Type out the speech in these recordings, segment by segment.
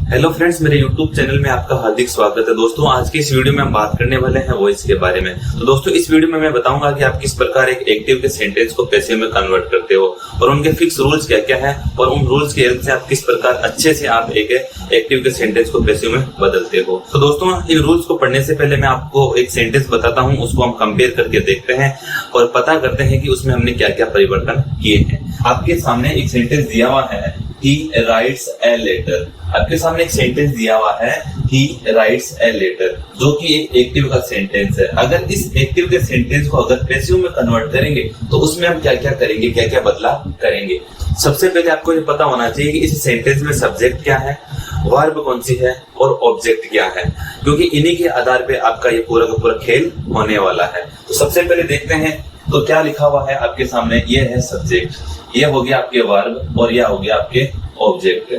Hello friends, मेरे YouTube channel में आपका हार्दिक स्वागत है। दोस्तों, आज की इस वीडियो में हम बात करने वाले हैं वॉइस के बारे में। तो दोस्तों, इस वीडियो में मैं बताऊंगा कि आप किस प्रकार एक एक्टिव के सेंटेंस को पैसिव में कन्वर्ट करते हो और उनके फिक्स रूल्स क्या क्या है और उन रूल्स की हेल्प से आप किस प्रकार अच्छे से आप एक एक्टिव के सेंटेंस को पैसिव में बदलते हो। तो दोस्तों, इन रूल्स को पढ़ने से पहले मैं आपको एक सेंटेंस बताता हूँ, उसको हम कंपेयर करके देखते हैं और पता करते हैं कि उसमें हमने क्या क्या परिवर्तन किए हैं। आपके सामने एक सेंटेंस दिया हुआ है, he writes a letter। आपके सामने एक सेंटेंस दिया हुआ है, he writes a letter, जो कि एक एक्टिव का सेंटेंस है। अगर इस एक्टिव के सेंटेंस को अगर पैसिव में कन्वर्ट करेंगे तो उसमें हम क्या क्या करेंगे, क्या क्या बदलाव करेंगे। सबसे पहले आपको ये पता होना चाहिए कि इस सेंटेंस में सब्जेक्ट क्या है, वर्ब कौन सी है और ऑब्जेक्ट क्या है, क्योंकि इन्हीं के आधार पे आपका ये पूरा का पूरा खेल होने वाला है। तो सबसे पहले देखते हैं तो क्या लिखा हुआ है आपके सामने। ये है सब्जेक्ट, ये हो गया आपके वर्ब और यह हो गया आपके ऑब्जेक्ट।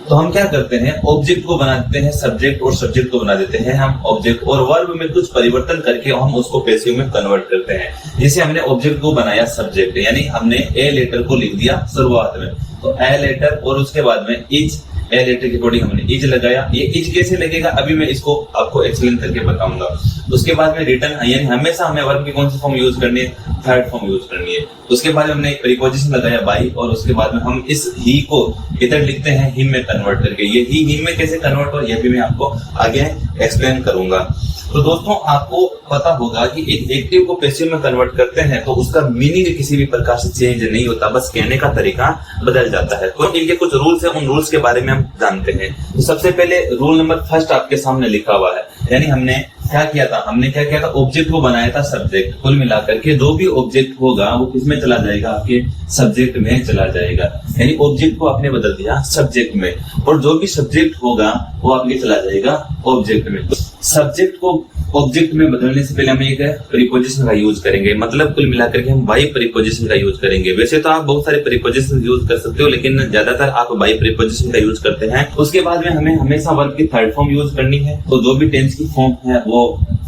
तो हम क्या करते हैं, ऑब्जेक्ट को बना देते हैं सब्जेक्ट और सब्जेक्ट को बना देते हैं हम ऑब्जेक्ट, और वर्ब में कुछ परिवर्तन करके हम उसको पैसिव में कन्वर्ट करते हैं। जैसे हमने ऑब्जेक्ट को बनाया सब्जेक्ट, यानी हमने ए लेटर को लिख दिया शुरुआत में, तो ए लेटर और उसके बाद में इज, ए लेटर की बॉडी हमने इज लगाया। ये इज कैसे लगेगा अभी मैं इसको आपको एक्सप्लेन करके बताऊंगा। उसके बाद में रिटर्न, यानी हमेशा हमें वर्ब की कौन सी फॉर्म यूज करनी है, थर्ड फॉर्म यूज करनी है। उसके बाद हमने एक प्रीपोजिशन लगाया बाई, और उसके बाद में हम इस ही को इधर लिखते हैं हिम में कन्वर्ट करके। ये ही हिम में कैसे कन्वर्ट हो यह भी मैं आपको आगे एक्सप्लेन करूंगा। तो दोस्तों, आपको पता होगा कि एक एक्टिव को पैसिव में कन्वर्ट करते हैं तो उसका मीनिंग किसी भी प्रकार से चेंज नहीं होता, बस कहने का तरीका बदल जाता है। तो इनके कुछ रूल्स हैं, उन रूल्स के बारे में हम जानते हैं। तो सबसे पहले रूल नंबर फर्स्ट आपके सामने लिखा हुआ है, यानी हमने क्या किया था, ऑब्जेक्ट को बनाया था सब्जेक्ट। कुल मिलाकर के जो भी ऑब्जेक्ट होगा वो किसमें चला जाएगा, आपके सब्जेक्ट में चला जाएगा। यानी ऑब्जेक्ट को आपने बदल दिया सब्जेक्ट में, और जो भी सब्जेक्ट होगा वो आपके चला जाएगा ऑब्जेक्ट में। सब्जेक्ट को ऑब्जेक्ट में बदलने से पहले हम एक प्रीपोजिशन का यूज करेंगे, मतलब कुल मिलाकर के हम बाई प्रीपोजिशन का यूज करेंगे। वैसे तो आप बहुत सारे प्रीपोजिशन यूज कर सकते हो, लेकिन ज्यादातर आप बाई प्रीपोजिशन का यूज करते हैं। उसके बाद में हमें हमेशा वर्ब की थर्ड फॉर्म यूज करनी है, तो जो भी टेंस की फॉर्म है वो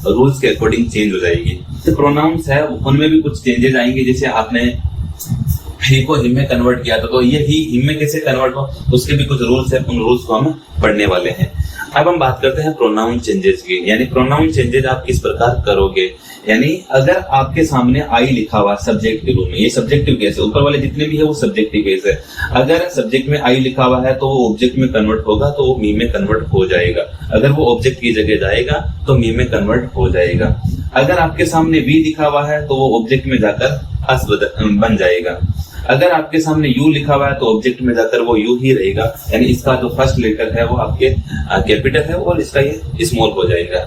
रूल्स के अकॉर्डिंग चेंज हो जाएगी। तो प्रोनाउंस है उनमें भी कुछ चेंजेस आएंगे। जैसे आपने ही को हिम में कन्वर्ट किया था, तो ये ही हिम में कैसे कन्वर्ट हो उसके भी कुछ रूल्स है, उन रूल्स को हम पढ़ने वाले हैं। अब हम बात करते हैं प्रोनाउन चेंजेस की, यानी प्रोनाउन चेंजेस आप किस प्रकार करोगे। यानी अगर आपके सामने आई लिखा हुआ सब्जेक्ट के रूप में, ये सब्जेक्टिव केस है, ऊपर वाले जितने भी है वो सब्जेक्टिव केस है। अगर सब्जेक्ट में आई लिखा हुआ है तो वो ऑब्जेक्ट में कन्वर्ट होगा, तो वो मी में कन्वर्ट हो जाएगा। अगर वो ऑब्जेक्ट की जगह जाएगा तो मी में कन्वर्ट हो जाएगा। अगर आपके सामने वी लिखा हुआ है तो वो ऑब्जेक्ट में जाकर अस बन जाएगा। अगर आपके सामने यू लिखा हुआ है तो ऑब्जेक्ट में जाकर वो यू ही रहेगा, यानी इसका जो फर्स्ट लेटर है वो आपके कैपिटल है और इसका ये स्मॉल हो जाएगा।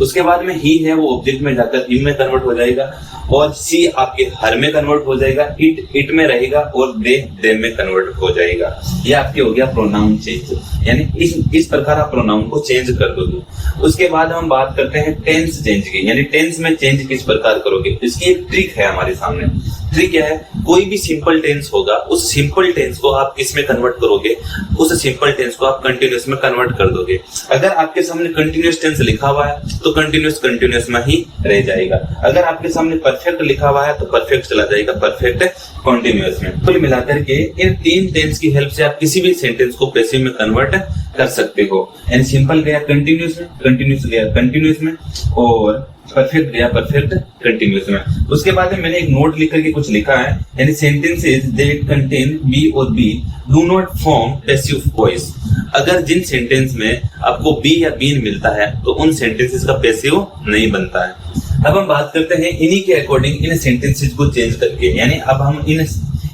उसके बाद में ही है वो ऑब्जेक्ट में जाकर हिम में कन्वर्ट हो जाएगा, और सी आपके हर में कन्वर्ट हो जाएगा, इट में रहेगा, और दे में कन्वर्ट हो जाएगा। ये आपके हो गया प्रोनाउन चेंज, यानी इस प्रकार आप प्रोनाउन को चेंज कर दोगे। उसके बाद हम बात करते हैं टेंस चेंज की, यानी टेंस में चेंज किस प्रकार करोगे। इसकी एक ट्रिक है हमारे सामने। ट्रिक क्या है, कोई भी सिंपल टेंस होगा उस सिंपल टेंस को आप किस में कन्वर्ट करोगे, उस सिंपल टेंस को आप कंटिन्यूअस में कन्वर्ट कर दोगे। अगर आपके सामने कंटिन्यूअस टेंस लिखा हुआ है तो कंटिन्यूअस में ही रह जाएगा। अगर आपके सामने परफेक्ट लिखा हुआ है तो परफेक्ट चला जाएगा परफेक्ट कंटिन्यूअस में। कुल मिलाकर के इन तीन टेंस की हेल्प से आप किसी भी सेंटेंस को पैसिव में कन्वर्ट कर सकते हो। यानी सिंपल गया कंटिन्यूअस में, कंटिन्यूअस गया कंटिन्यूअस में, और परफेक्ट गया परफेक्ट कंटिन्यूअस में। उसके बाद में मैंने एक नोट लिख करके कुछ लिखा है, यानी सेंटेंसेस दैट कंटेन बी और be do not form passive voice. अगर जिन सेंटेंस में आपको बी या बीन मिलता है तो उन सेंटेंसेस का पैसिव नहीं बनता है। अब हम बात करते हैं इन्हीं के अकॉर्डिंग इन सेंटेंसेस को चेंज करके, यानी अब हम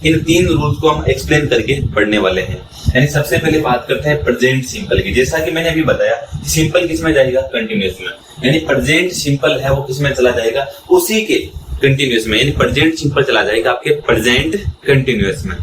इन तीन रूल्स को हम एक्सप्लेन करके पढ़ने वाले हैं। यानी सबसे पहले बात करते हैं प्रेजेंट सिंपल की। जैसा कि मैंने अभी बताया, सिंपल किस में जाएगा, कंटिन्यूअस में, यानी प्रेजेंट सिंपल है वो किस में चला जाएगा, उसी के कंटिन्यूअस में, यानी प्रेजेंट सिंपल चला जाएगा आपके प्रेजेंट कंटिन्यूअस में।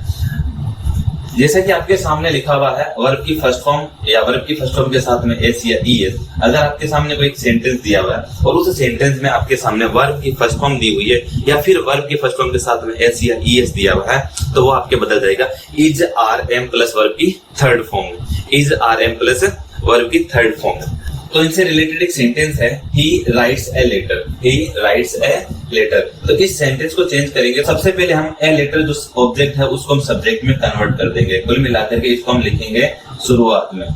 जैसा कि आपके सामने लिखा हुआ है वर्ब की फर्स्ट फॉर्म या वर्ब की फर्स्ट फॉर्म के साथ में एस या ईएस। अगर आपके सामने कोई एक सेंटेंस दिया हुआ है और उस सेंटेंस में आपके सामने वर्ब की फर्स्ट फॉर्म दी हुई है या फिर वर्ब की फर्स्ट फॉर्म के साथ में एस या ईएस दिया हुआ है, तो वो आपके बदल जाएगा is are am plus verb की third form, is are am plus verb की थर्ड फॉर्म। तो इनसे रिलेटेड एक सेंटेंस है, he writes a letter, he writes a letter. तो इस सेंटेंस को चेंज करेंगे। सबसे पहले हम ए लेटर जो ऑब्जेक्ट है उसको हम सब्जेक्ट में कन्वर्ट कर देंगे। कुल मिलाकर के इसको हम लिखेंगे शुरुआत में,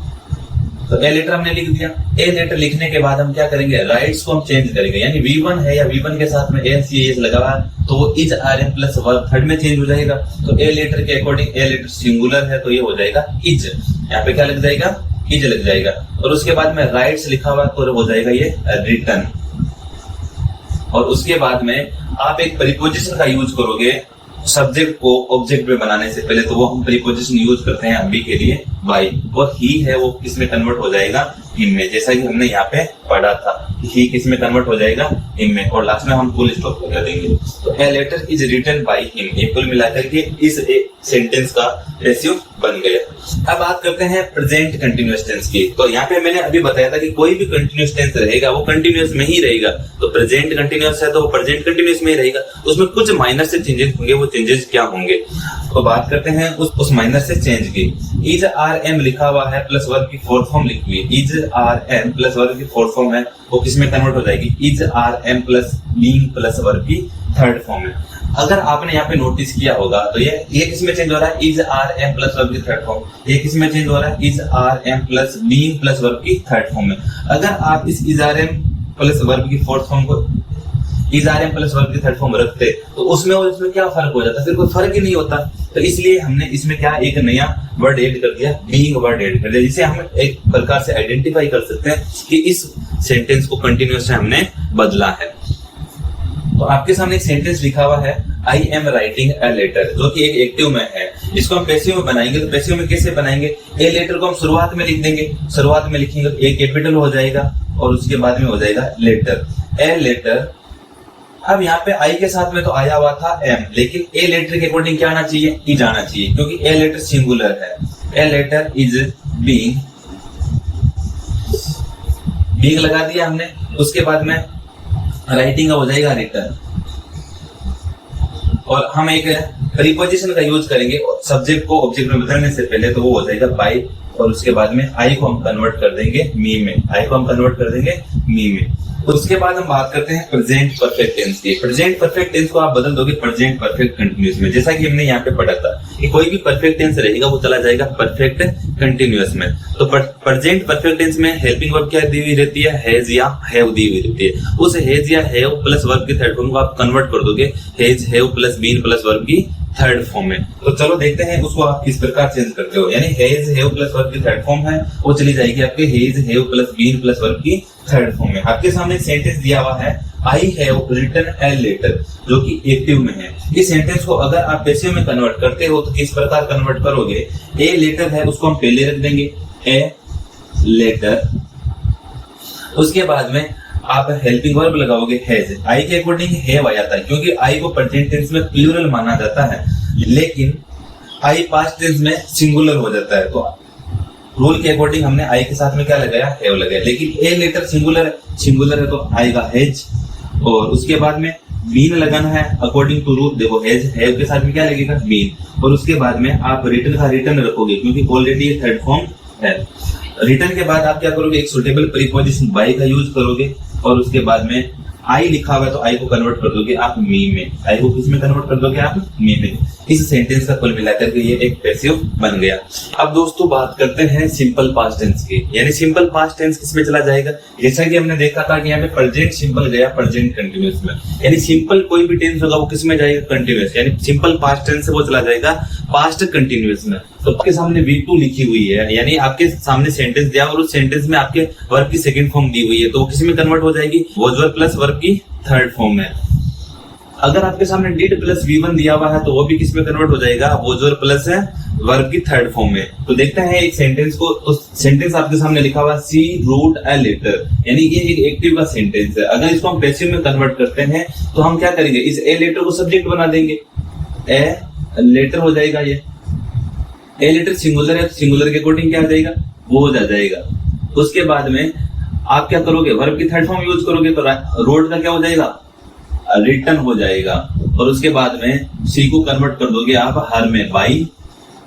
तो ए लेटर हमने लिख दिया। ए लेटर लिखने के बाद हम क्या करेंगे, राइट्स को हम चेंज करेंगे, यानी V1 है या V1 के साथ में एस लगा हुआ है तो वो is RM plus verb third में चेंज हो जाएगा। तो ए लेटर के अकॉर्डिंग ए लेटर सिंगुलर है तो ये हो जाएगा इज, यहाँ पे क्या लग जाएगा, इज लग जाएगा। और उसके बाद में राइट्स लिखा हुआ तो हो जाएगा ये रिटर्न। और उसके बाद में आप एक प्रीपोजिशन का यूज करोगे सब्जेक्ट को ऑब्जेक्ट में बनाने से पहले, तो वो हम प्रीपोजिशन यूज करते हैं अभी के लिए बाय, और ही है वो किसमें कन्वर्ट हो जाएगा, हिम में, जैसा कि हमने यहाँ पे पढ़ा था ही किसमें कन्वर्ट हो जाएगा, हिम में, और लास्ट में हम फुल स्टॉप लगा देंगे। तो a letter is written by him, ये कुल मिलाकर के इस सेंटेंस का रेशियो बन गया। अब बात करते हैं प्रेजेंट कंटिन्यूअस टेंस की। तो यहाँ पे मैंने अभी बताया था कि कोई भी कंटिन्यूअस टेंस रहेगा वो कंटिन्यूअस में ही रहेगा। तो प्रेजेंट कंटिन्यूअस है तो वो प्रेजेंट कंटिन्यूअस में ही रहेगा, उसमें कुछ माइनर से चेंजेस होंगे, वो चेंजेस क्या होंगे तो बात करते हैं उस माइनर से चेंज की। इज RM लिखा हुआ है प्लस वर्ब की फोर्थ फॉर्म लिखी हुई है, इज RM प्लस वर्ब की फोर्थ फॉर्म है वो किसमें कन्वर्ट हो जाएगी, is RM plus being plus verb की थर्ड फॉर्म है। अगर आपने यहाँ पे नोटिस किया होगा तो ये किसमें चेंज हो रहा है, इज RM प्लस वर्ब की थर्ड फॉर्म, ये किसमें चेंज हो रहा है, is RM plus being plus verb की थर्ड फॉर्म में। अगर आप इस इज RM प्लस वर्ब की फोर्थ फॉर्म को इज RM प्लस वर्ब की थर्ड फॉर्म रखते तो उसमें और इसमें क्या फर्क हो जाता, फिर कोई फर्क ही नहीं होता। तो इसलिए हमने इसमें क्या एक नया वर्ड ऐड कर दिया, बीइंग वर्ड ऐड कर दिया, जिसे हम एक प्रकार से आइडेंटिफाई कर सकते हैं कि इस सेंटेंस को कंटिन्यूअस से हमने बदला है। तो आपके सामने एक सेंटेंस लिखा हुआ है I am writing a letter, जो कि एक एक्टिव में है। इसको हम पैसिव में बनाएंगे, तो पैसिव में कैसे बनाएंगे, ए लेटर को हम शुरुआत में लिख देंगे, शुरुआत में लिखेंगे तो ए कैपिटल हो जाएगा और उसके बाद में हो जाएगा लेटर, ए लेटर। अब यहाँ पे आई के साथ में तो आया हुआ था एम, लेकिन ए लेटर के अकॉर्डिंग क्या आना चाहिए, इज आना चाहिए, क्योंकि ए लेटर सिंगुलर है। A letter is being, being लगा दिया हमने, उसके बाद में राइटिंग का हो जाएगा रिटर्न। और हम एक प्रीपोजिशन का यूज करेंगे सब्जेक्ट को ऑब्जेक्ट में बदलने से पहले, तो वो हो जाएगा बाय, और उसके बाद में आई को हम कन्वर्ट कर देंगे मी में, आई को हम कन्वर्ट कर देंगे मी में। उसके बाद हम बात करते हैं प्रेजेंट परफेक्ट टेंस की। प्रेजेंट परफेक्ट टेंस को आप बदल दोगे प्रेजेंट परफेक्ट कंटिन्यूअस में, जैसा कि हमने यहाँ पे पढ़ा था कि कोई भी परफेक्ट टेंस रहेगा वो चला जाएगा परफेक्ट कंटिन्यूअस में। तो प्रेजेंट परफेक्ट टेंस में हेल्पिंग वर्ब क्या दी हुई रहती है, हैज या हैव दी हुई रहती है। उस हैज या हैव प्लस वर्ब की थर्ड फॉर्म को आप कन्वर्ट कर दोगे has have plus been plus verb की थर्ड फॉर्म में। तो चलो देखते हैं उसको आप किस प्रकार चेंज करते हो। यानी हैज हैव प्लस वर्ब की थर्ड फॉर्म है वो चली जाएगी आपके has have plus been plus verb की थर्ड फॉर्म में। आपके सामने एक सेंटेंस दिया हुआ है I have written a letter, जो कि एक्टिव में है। इस सेंटेंस को अगर आप पैसिव में कन्वर्ट करते हो तो किस प्रकार कन्वर्ट करोगे, ए लेटर है उसको हम पहले रख देंगे ए लेटर, उसके बाद में आप हेल्पिंग वर्ब लगाओगे हैज, आई के अकॉर्डिंग हैव आ जाता है क्योंकि आई को प्रेजेंट टेंस में प्लूरल माना जाता है, लेकिन आई पास्ट टेंस में सिंगुलर हो जाता है। तो रूल के अकॉर्डिंग हमने आई के साथ में क्या लगाया, हैव लगाया, लेकिन ए लेटर सिंगुलर है तो आएगा हैज, और उसके बाद में बीन लगाना है अकॉर्डिंग टू रूल। देखो हैज हैव के साथ में क्या लगेगा, बीन, और उसके बाद में आप रिटर्न का रिटर्न रखोगे क्योंकि ऑलरेडी ये थर्ड फॉर्म है। रिटर्न के बाद आप क्या करोगे, एक सुटेबल प्रीपोजिशन बाय का यूज करोगे, और उसके बाद में आई लिखा हुआ है तो आई को कन्वर्ट कर दोगे आप मी में, आई को किस में कन्वर्ट कर दोगे आप मी में। इस सेंटेंस का कुल मिलाकर के ये एक पैसिव बन गया। अब दोस्तों बात करते हैं सिंपल पास्ट टेंस की। यानी सिंपल पास्ट टेंस किस में चला जाएगा, जैसा कि हमने देखा था कि यहाँ पे प्रेजेंट सिंपल गया प्रेजेंट कंटिन्यूअस में। यानी सिंपल कोई भी टेंस होगा वो किस में जाएगा, कंटिन्यूअस, यानी सिंपल पास्ट टेंस से वो चला जाएगा पास्ट कंटिन्यूअस में। तो आपके सामने V2 लिखी हुई है, यानी आपके सामने सेंटेंस दिया और उस सेंटेंस में आपके वर्ब की सेकंड फॉर्म दी हुई है, तो वो किस में कन्वर्ट हो जाएगी, वॉज वर्ब प्लस वर्ब की थर्ड फॉर्म में। अगर आपके सामने डिड प्लस V1 दिया हुआ है तो वो भी किस में कन्वर्ट हो जाएगा, वॉज वर्ब प्लस वर्ब की थर्ड फॉर्म में। तो देखते हैं एक सेंटेंस को, तो सेंटेंस आपके सामने लिखा हुआ सी रोट अ लेटर, यानी ये एक एक्टिव का सेंटेंस है। अगर इसको हम पैसिव में कन्वर्ट करते हैं तो हम क्या करेंगे, इस ए लेटर को सब्जेक्ट बना देंगे, ए लेटर हो जाएगा। ये ए लेटर सिंगुलर है तो सिंगुलर के अकॉर्डिंग क्या आ जाएगा, वो हो जाएगा। उसके बाद में आप क्या करोगे, वर्ब की थर्ड फॉर्म यूज करोगे तो रोड का क्या हो जाएगा, रिटर्न हो जाएगा। और उसके बाद में सी को कन्वर्ट कर दोगे आप हर में, बाई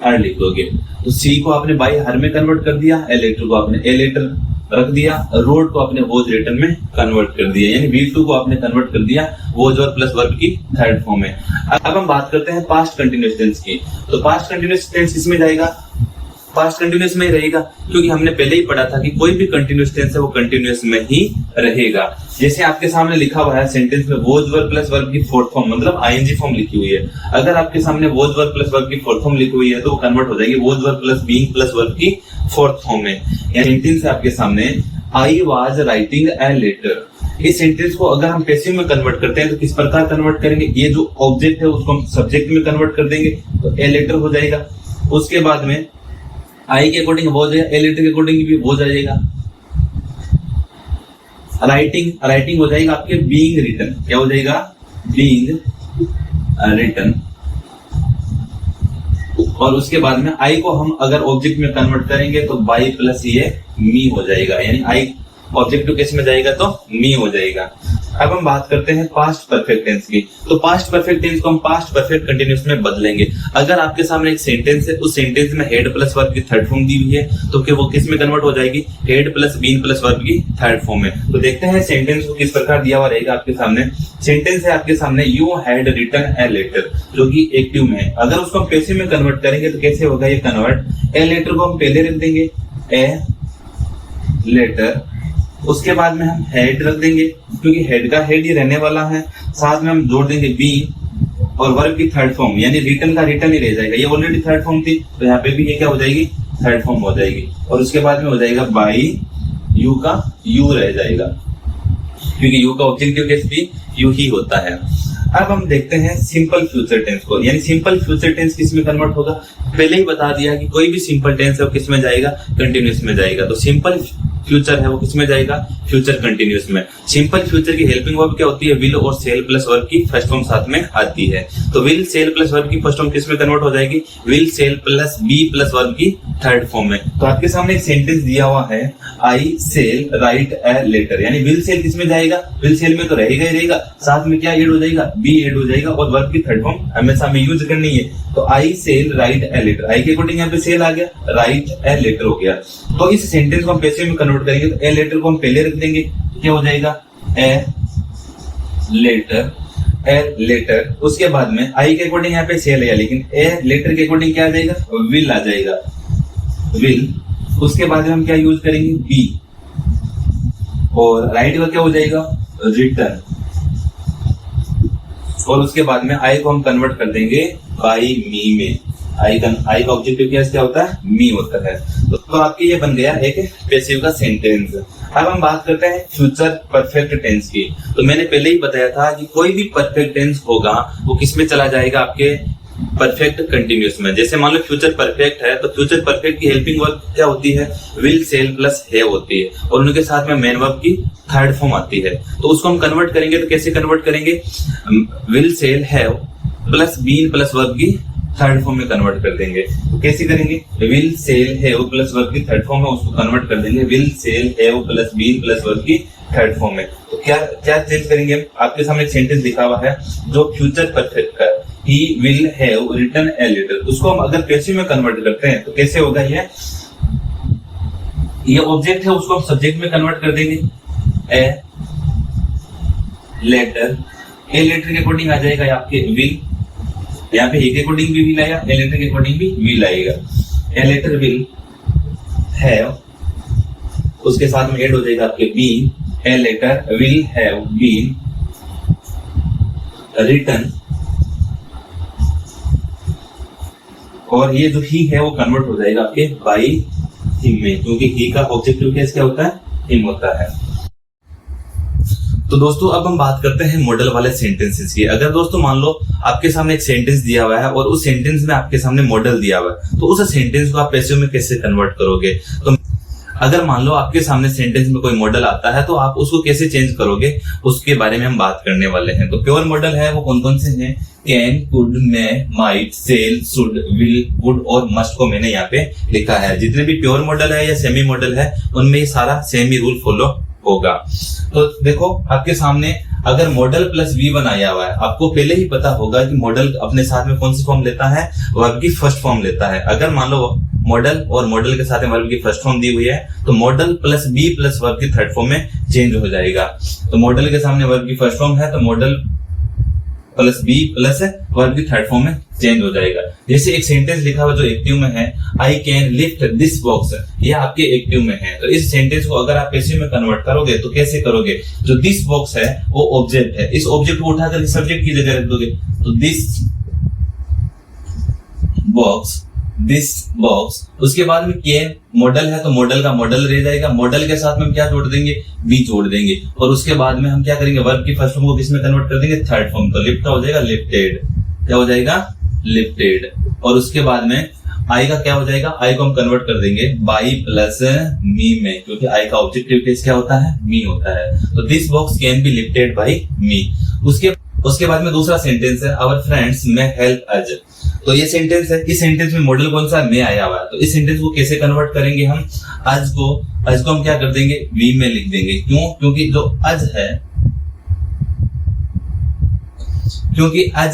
हर लिख दोगे। तो सी को आपने बाई हर में कन्वर्ट कर दिया, ए लेटर को आपने ए लेटर रख दिया, रोड को आपने वोज रिटर्न में कन्वर्ट कर दिया, यानी V2 को आपने कन्वर्ट कर दिया वोज और प्लस वर्ब की थर्ड फॉर्म में। अब हम बात करते हैं पास्ट कंटिन्यूअस टेंस की। तो पास्ट कंटिन्यूअस टेंस किसमें जाएगा, पास्ट कंटिन्यूअस में ही रहेगा, क्योंकि हमने पहले ही पढ़ा था कि कोई भी कंटिन्यूअस टेंस है वो कंटिन्यूअस में ही रहेगा। जैसे आपके सामने लिखा हुआ है सेंटेंस में वॉज वर्ब प्लस वर्ब की फोर्थ फॉर्म, मतलब आईएनजी फॉर्म लिखी हुई है। अगर आपके सामने वॉज वर्ब प्लस वर्ब की फोर्थ फॉर्म लिखी हुई है तो वो कन्वर्ट हो जाएगी was verb plus being plus verb की फोर्थ फॉर्म में। यानी सेंटेंस है आपके सामने I was writing a letter. इस सेंटेंस को अगर हम पैसिव में कन्वर्ट करते हैं तो किस प्रकार कन्वर्ट करेंगे, ये जो ऑब्जेक्ट है उसको हम सब्जेक्ट में कन्वर्ट कर देंगे तो ए लेटर हो जाएगा। उसके बाद में आई के अकॉर्डिंग वो जाएगा, ए लेटर के अकॉर्डिंग भी वो जाएगा। राइटिंग हो जाएगा आपके बीइंग रिटन, क्या हो जाएगा बीइंग रिटन। और उसके बाद में आई को हम अगर ऑब्जेक्ट में कन्वर्ट करेंगे तो बाई प्लस ये मी हो जाएगा, यानी आई ऑब्जेक्टिव केस में जाएगा तो मी हो जाएगा। अब हम बात करते हैं पास्ट परफेक्ट टेंस की। तो पास्ट परफेक्ट टेंस को हम पास्ट परफेक्ट कंटिन्यूअस में बदलेंगे। अगर आपके सामने एक सेंटेंस है, उस सेंटेंस में हेड प्लस वर्ब की थर्ड फॉर्म दी हुई है तो क्या वो किस में कन्वर्ट हो जाएगी, had plus been plus verb की थर्ड फॉर्म में। तो देखते हैं सेंटेंस को किस प्रकार दिया हुआ रहेगा आपके सामने। सेंटेंस है आपके सामने you had written a letter, जो कि एक्टिव में है। अगर उसको हम पैसिव में कन्वर्ट करेंगे तो कैसे होगा ये कन्वर्ट, ए लेटर को हम पहले रख देंगे ए लेटर, उसके बाद में हम हेड रख देंगे क्योंकि हेड का हेड ही रहने वाला है, साथ में हम जोड़ देंगे बी और वर्ब की थर्ड फॉर्म, यानी रिटन का रिटन ही रह जाएगा। ये ऑलरेडी थर्ड फॉर्म थी तो यहाँ पे भी ये क्या हो जाएगी थर्ड फॉर्म हो जाएगी। और उसके बाद में हो जाएगा बाई यू का यू रह जाएगा, क्योंकि यू का ऑब्जेक्टिव केस भी यू ही होता है। अब हम देखते हैं सिंपल फ्यूचर टेंस को, यानी सिंपल फ्यूचर टेंस किस में कन्वर्ट होगा। पहले ही बता दिया कि कोई भी सिंपल टेंस है वो किस में जाएगा, कंटिन्यूअस में जाएगा। तो सिंपल फ्यूचर है वो किस में जाएगा, फ्यूचर कंटिन्यूअस में। सिंपल फ्यूचर की हेल्पिंग वर्ब क्या होती है, विल और सेल प्लस वर्ब की फर्स्ट फॉर्म साथ में आती है। तो विल सेल प्लस वर्ब की फर्स्ट फॉर्म किस में कन्वर्ट हो जाएगी, will shall plus be plus verb की थर्ड फॉर्म में। तो आपके सामने एक सेंटेंस दिया हुआ है I shall write a letter, यानी विल सेल किस में जाएगा, विल सेल में तो रहेगा ही रहेगा, साथ में क्या ऐड हो जाएगा, बी ऐड हो जाएगा और वर्ब की थर्ड फॉर्म हमेशा में यूज करनी है। तो आई सेल राइट ए लेटर, आई के अकॉर्डिंग यहाँ पे सेल आ गया, राइट ए लेटर हो गया। तो इस सेंटेंस को हम पैसिव में कन्वर्ट करेंगे तो ए लेटर को हम पहले रख देंगे, क्या हो जाएगा ए लेटर। उसके बाद में आई के अकॉर्डिंग यहाँ पे सेल है, लेकिन ए लेटर के अकॉर्डिंग क्या आ जाएगा, विल आ जाएगा, विल। उसके बाद में हम क्या यूज करेंगे, बी, और राइट का क्या हो जाएगा, रिटर्न। और उसके बाद में आई को हम कन्वर्ट कर देंगे बाई मी में। आई का ऑब्जेक्टिव क्या होता है, मी होता है। तो आपके ये बन गया एक पैसिव का सेंटेंस। अब हम बात करते हैं फ्यूचर परफेक्ट टेंस की। तो मैंने पहले ही बताया था कि कोई भी परफेक्ट टेंस होगा वो किस में चला जाएगा, आपके परफेक्ट कंटिन्यूअस में। जैसे मान लो फ्यूचर परफेक्ट है तो फ्यूचर परफेक्ट की हेल्पिंग वर्ब क्या होती है, विल सेल प्लस हैव होती है, और उनके साथ में मेन वर्ब की थर्ड फॉर्म आती है। तो उसको हम कन्वर्ट करेंगे तो कैसे कन्वर्ट करेंगे, will shall have plus been plus verb की थर्ड फॉर्म में कन्वर्ट कर देंगे। तो कैसे करेंगे, will shall have plus verb की थर्ड फॉर्म में उसको कन्वर्ट कर देंगे will shall have plus been plus verb की थर्ड फॉर्म में। तो क्या चेंज करेंगे हम, आपके सामने एक सेंटेंस लिखा हुआ है जो फ्यूचर परफेक्ट का, he will have written a letter, उसको हम अगर पैसिव में कन्वर्ट करते हैं तो कैसे होगा, ये ऑब्जेक्ट है उसको हम सब्जेक्ट में कन्वर्ट कर देंगे ए लेटर। ए लेटर के अकॉर्डिंग आ जाएगा आपके विल, यहाँ पे के अकॉर्डिंग भी विल आएगा, ए लेटर के अकॉर्डिंग भी विल आएगा। ए लेटर विल हैव, उसके साथ में ऐड हो जाएगा आपके been, a letter will have been written, और ये जो ही है वो कन्वर्ट हो जाएगा आपके बाई हिम में, क्योंकि ही का ऑब्जेक्टिव केस क्या होता है, हिम होता है। तो दोस्तों अब हम बात करते हैं मॉडल वाले सेंटेंसेस की। अगर दोस्तों मान लो आपके सामने एक सेंटेंस दिया हुआ है और उस सेंटेंस में आपके सामने मॉडल दिया हुआ है, तो उस सेंटेंस को आप पैसिव में कैसे कन्वर्ट करोगे। तो अगर मान लो आपके सामने सेंटेंस में कोई मॉडल आता है तो आप उसको कैसे चेंज करोगे, उसके बारे में हम बात करने वाले हैं। तो प्योर मॉडल है वो कौन कौन से हैं, can, could, may, might, shall, should, will, would और मस्ट को मैंने यहाँ पे लिखा है। जितने भी प्योर मॉडल है या सेमी मॉडल है उनमें ये सारा सेम ही रूल फॉलो होगा। तो देखो आपके सामने अगर मॉडल प्लस V1 आया हुआ है, आपको पहले ही पता होगा कि मॉडल अपने साथ में कौन सी फॉर्म लेता है, वर्ब की फर्स्ट फॉर्म लेता है। अगर मान लो मॉडल और मॉडल के साथ में वर्ब की फर्स्ट फॉर्म दी हुई है तो modal plus be plus verb की थर्ड फॉर्म में चेंज हो जाएगा। तो मॉडल के सामने वर्ब की फर्स्ट फॉर्म है तो modal plus be plus verb की थर्ड फॉर्म में चेंज हो जाएगा। जैसे एक सेंटेंस लिखा हुआ जो एक्टिव में है, I can lift this box, ये आपके एक्टिव में है। तो इस सेंटेंस को अगर आप पैसिव में कन्वर्ट करोगे तो कैसे करोगे? जो दिस बॉक्स है वो ऑब्जेक्ट है, इस ऑब्जेक्ट को उठाकर सब्जेक्ट की जगह रख दोगे। तो दिस बॉक्स, उसके बाद में कैन मॉडल है तो मॉडल का मॉडल रह जाएगा, मॉडल के साथ में हम क्या जोड़ देंगे? बी जोड़ देंगे। और उसके बाद में हम क्या करेंगे? वर्ब की फर्स्ट फॉर्म को किसमें कन्वर्ट कर देंगे? Third form. तो लिफ्ट हो जाएगा लिफ्टेड, क्या हो जाएगा? लिफ्टेड। और उसके बाद में आई का क्या हो जाएगा? आई को हम कन्वर्ट कर देंगे बाई प्लस मी में, क्योंकि आई का ऑब्जेक्टिव केस क्या होता है? मी होता है। तो this box can be lifted by me. उसके बाद में दूसरा सेंटेंस है, our friends may help us. तो ये सेंटेंस है, इस सेंटेंस में मॉडल कौन सा? में आया हुआ है। तो इस सेंटेंस को कैसे कन्वर्ट करेंगे हम? अज को हम क्या कर देंगे? वी में लिख देंगे। क्यों? क्योंकि जो अज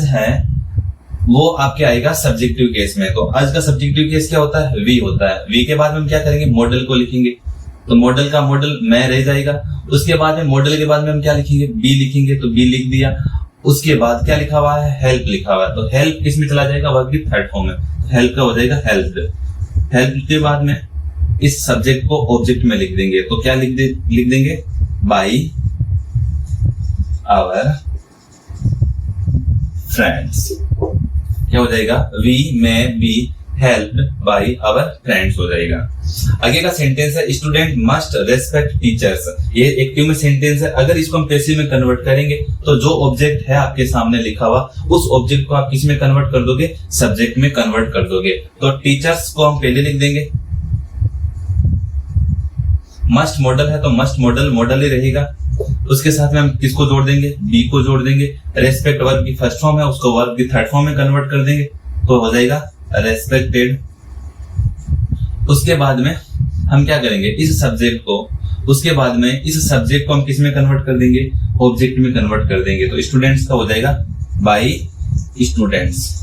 है वो आपके आएगा सब्जेक्टिव केस में। तो अज का सब्जेक्टिव केस क्या होता है? वी होता है। वी के बाद में हम क्या करेंगे? मॉडल को लिखेंगे। तो मॉडल का मॉडल में रह जाएगा। उसके बाद में मॉडल के बाद में हम क्या लिखेंगे? बी लिखेंगे। तो बी लिख दिया। उसके बाद क्या लिखा हुआ है? हेल्प लिखा हुआ है। तो हेल्प किस में चला जाएगा? वर्ब की थर्ड फॉर्म में। हेल्प का हो जाएगा हेल्प। हेल्प के बाद में इस सब्जेक्ट को ऑब्जेक्ट में लिख देंगे। तो क्या लिख देंगे? By our friends. क्या हो जाएगा? We may be helped by our friends हो जाएगा। आगे का सेंटेंस है, स्टूडेंट मस्ट रेस्पेक्ट टीचर्स। ये एक्टिव में सेंटेंस है। अगर इसको हम पैसिव में कन्वर्ट करेंगे तो जो ऑब्जेक्ट है आपके सामने लिखा हुआ, उस ऑब्जेक्ट को आप किस में कन्वर्ट कर दोगे? सब्जेक्ट में कन्वर्ट कर दोगे। तो टीचर्स को हम पहले लिख देंगे। मस्ट मॉडल है तो मस्ट मॉडल ही रहेगा। उसके साथ में हम किसको जोड़ देंगे? बी को जोड़ देंगे। रेस्पेक्ट वर्ब की फर्स्ट फॉर्म है, उसको वर्ब की थर्ड फॉर्म में कन्वर्ट कर देंगे। तो हो जाएगा रेस्पेक्टेड। उसके बाद में हम क्या करेंगे? इस सब्जेक्ट को हम किस में कन्वर्ट कर देंगे? ऑब्जेक्ट में कन्वर्ट कर देंगे। तो स्टूडेंट्स का हो जाएगा बाई स्टूडेंट्स।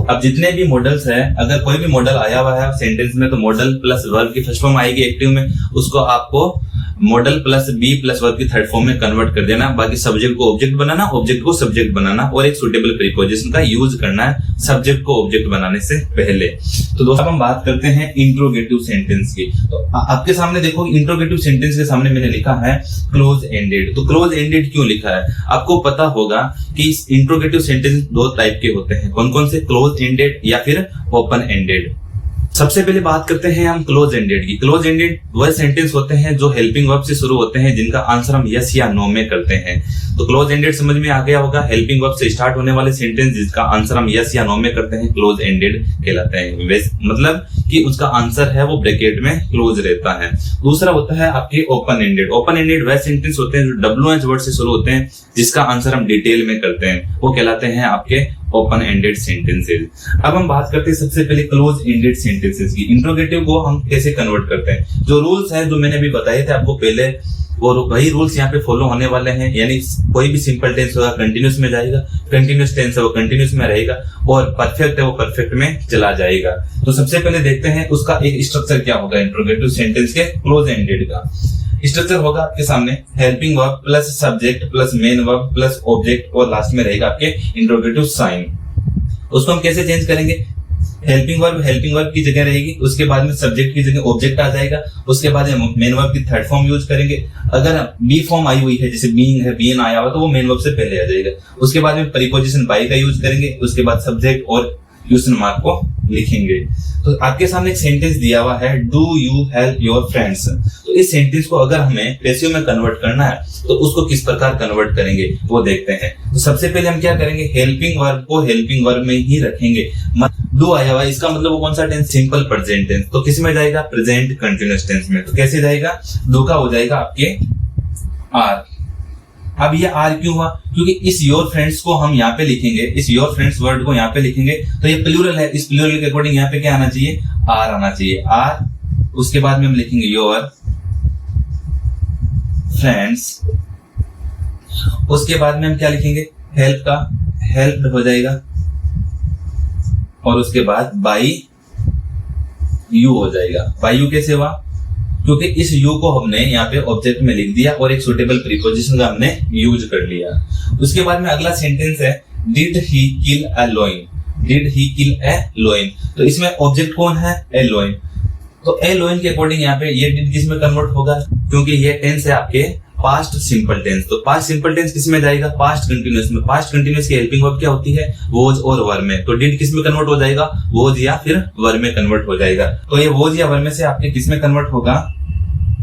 अब जितने भी मॉडल्स है, अगर कोई भी मॉडल आया हुआ है सेंटेंस में तो मॉडल प्लस वर्ब की फर्स्ट फॉर्म आएगी एक्टिव में, उसको आपको modal plus be plus verb की थर्ड फॉर्म में कन्वर्ट कर देना। बाकी सब्जेक्ट को ऑब्जेक्ट बनाना, ऑब्जेक्ट को सब्जेक्ट बनाना और एक सुटेबल प्रीपोजिशन का यूज करना है सब्जेक्ट को ऑब्जेक्ट बनाने से पहले। तो दोस्तों हम बात करते हैं इंट्रोगेटिव सेंटेंस की। तो आपके सामने देखो, इंट्रोगेटिव सेंटेंस के सामने मैंने लिखा है क्लोज एंडेड। तो क्लोज एंडेड क्यों लिखा है? आपको पता होगा कि इंट्रोगेटिव सेंटेंस दो टाइप के होते हैं। कौन कौन से? क्लोज एंडेड या फिर ओपन एंडेड। सबसे पहले बात करते हैं हम क्लोज एंडेड की। क्लोज एंडेड वह सेंटेंस होते हैं जो हेल्पिंग वर्ब से शुरू होते हैं, जिनका आंसर हम यस या नो में करते हैं। तो क्लोज एंडेड समझ में आ गया होगा। हेल्पिंग वर्ब से स्टार्ट होने वाले सेंटेंस जिसका आंसर हम यस या नो में करते हैं क्लोज एंडेड कहलाते हैं। मतलब कि उसका आंसर है वो ब्रैकेट में क्लोज रहता है। दूसरा होता है आपके ओपन एंडेड। ओपन एंडेड वह सेंटेंस होते हैं जो WH वर्ड से शुरू होते हैं, जिसका आंसर हम डिटेल में करते हैं, वो कहलाते हैं आपके ओपन एंडेड सेंटेंसेस। अब हम बात करते हैं सबसे पहले क्लोज एंडेड सेंटेंसेस की। इंट्रोगेटिव को हम कैसे कन्वर्ट करते हैं? जो रूल्स हैं जो मैंने अभी बताए थे आपको पहले, वो वही रूल्स यहाँ पे फॉलो होने वाले हैं। यानी कोई भी सिंपल टेंस होगा कंटिन्यूस में जाएगा, कंटिन्यूस टेंस है वो कंटिन्यूस में रहेगा, और परफेक्ट है वो परफेक्ट में चला जाएगा। तो सबसे पहले देखते हैं उसका एक स्ट्रक्चर क्या होगा इंट्रोगेटिव सेंटेंस के क्लोज एंडेड का। स्ट्रक्चर होगा आपके सामने helping verb plus subject plus main verb plus object और लास्ट में रहेगा आपके इंट्रोगेटिव साइन। उसको हम कैसे चेंज करेंगे? हेल्पिंग वर्ब की जगह रहेगी, उसके बाद में सब्जेक्ट की जगह ऑब्जेक्ट आ जाएगा, उसके बाद मेन वर्ब की थर्ड फॉर्म यूज करेंगे। अगर बी फॉर्म आई हुई है, जैसे बीइंग है, बीन आया हुआ, तो वो मेन वर्ब से पहले आ जाएगा। उसके बाद में प्रीपोजिशन बाय का यूज करेंगे, उसके बाद सब्जेक्ट और क्वेश्चन मार्क को लिखेंगे। तो आपके सामने एक सेंटेंस दिया हुआ है, do you help your friends. तो इस सेंटेंस को अगर हमें पैसिव में कन्वर्ट करना है तो उसको किस प्रकार कन्वर्ट करेंगे वो देखते हैं। तो सबसे पहले हम क्या करेंगे? हेल्पिंग वर्ब को हेल्पिंग वर्ब में ही रखेंगे। डू आया हुआ, इसका मतलब वो कौन सा टेंस? Simple present tense. तो किस में जाएगा? प्रेजेंट कंटिन्यूअस टेंस में। तो कैसे जाएगा? डू का हो जाएगा आपके आर। अब ये आर क्यों हुआ? क्योंकि इस योर फ्रेंड्स को हम यहाँ पे लिखेंगे, इस योर फ्रेंड्स वर्ड को यहाँ पे लिखेंगे, तो ये प्लूरल है। इस प्लूरल के अकॉर्डिंग यहाँ पे क्या आना चाहिए? आर आना चाहिए। आर, उसके बाद में हम लिखेंगे योर फ्रेंड्स, उसके बाद में हम क्या लिखेंगे? हेल्प का हेल्प हो जाएगा, और उसके बाद बाई यू हो जाएगा। बाई यू कैसे हुआ? क्योंकि इस यू को हमने यहाँ पे ऑब्जेक्ट में लिख दिया और एक सुटेबल प्रीपोजिशन का हमने यूज कर लिया। उसके बाद में अगला सेंटेंस है did he kill a lion, did he kill a lion. तो इसमें ऑब्जेक्ट कौन है? A lion. तो ए लॉइन के अकॉर्डिंग यहाँ पे ये डिड किस में कन्वर्ट होगा? क्योंकि ये टेंस है आपके पास्ट सिंपल टेंस, तो पास्ट सिंपल टेंस किस में जाएगा? पास्ट कंटिन्यूअस में। पास्ट कंटिन्यूअस की हेल्पिंग वर्ब क्या होती है? वॉज और वर में। तो डिड किस में कन्वर्ट हो जाएगा? वॉज या फिर वर में कन्वर्ट हो जाएगा। तो ये वॉज या वर में से आपके किस में कन्वर्ट होगा?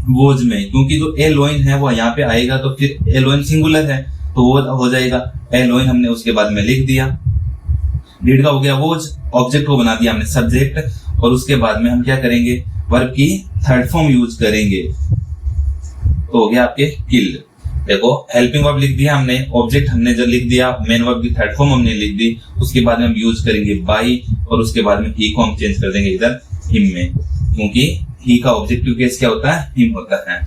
वॉज में, क्योंकि जो ए लॉइन है वो यहाँ पे आएगा तो फिर ए लॉइन सिंगुलर है तो वो हो जाएगा ए लॉइन, हमने उसके बाद में लिख दिया। डिड का हो गया वॉज, ऑब्जेक्ट को बना दिया हमने सब्जेक्ट, और उसके बाद में हम क्या करेंगे? वर्ब की थर्ड फॉर्म यूज करेंगे, तो हो गया आपके किल। देखो हेल्पिंग वर्ब लिख दिया हमने, ऑब्जेक्ट हमने जो लिख दिया, मेन वर्ब की थर्ड फॉर्म हमने लिख दी, उसके बाद में हम यूज करेंगे बाई, और उसके बाद में ही को हम चेंज कर देंगे इधर हिम में, क्योंकि ही का ऑब्जेक्टिव केस क्या होता है? हिम होता है।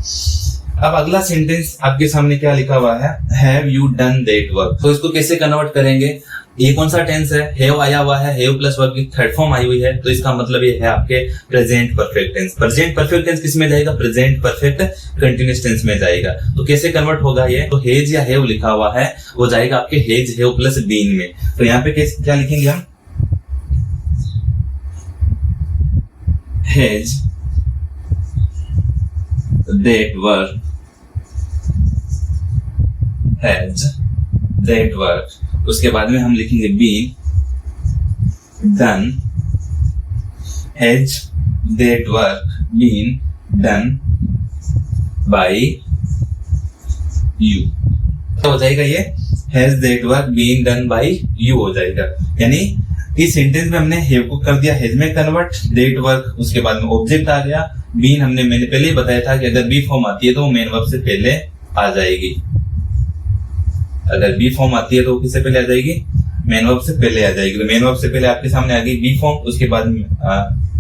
अब अगला सेंटेंस आपके सामने क्या लिखा हुआ है? Have you done that work. तो इसको कैसे कन्वर्ट करेंगे? ये कौन सा टेंस है? हैव आया हुआ है, हैव प्लस वर्ब की थर्ड फॉर्म आई हुई है, तो इसका मतलब ये है आपके present perfect tense. Present perfect tense किस में जाएगा? प्रेजेंट परफेक्ट कंटीन्यूअस टेंस में जाएगा। तो कैसे कन्वर्ट होगा ये? तो हेज या हैव लिखा हुआ है वो जाएगा आपके हेज हैव प्लस बीन में। तो यहाँ पे क्या लिखेंगे हम? Has that work, has that work, उसके बाद में हम लिखेंगे been done, has that work been done by you. तो हो जाएगा ये has that work been done by you हो जाएगा। यानी इस सेंटेंस में हमने हैव को कर दिया हेज में कन्वर्ट, दैट वर्क उसके बाद में ऑब्जेक्ट आ गया, बीन मैंने पहले ही बताया था कि अगर बी फॉर्म आती है तो वो मेन वर्ब से पहले आ जाएगी। अगर बी फॉर्म आती है तो वो किससे पहले आ जाएगी? मेन वर्ब से पहले आ जाएगी। तो मेन वर्ब से पहले आपके सामने आ गई बी फॉर्म, उसके बाद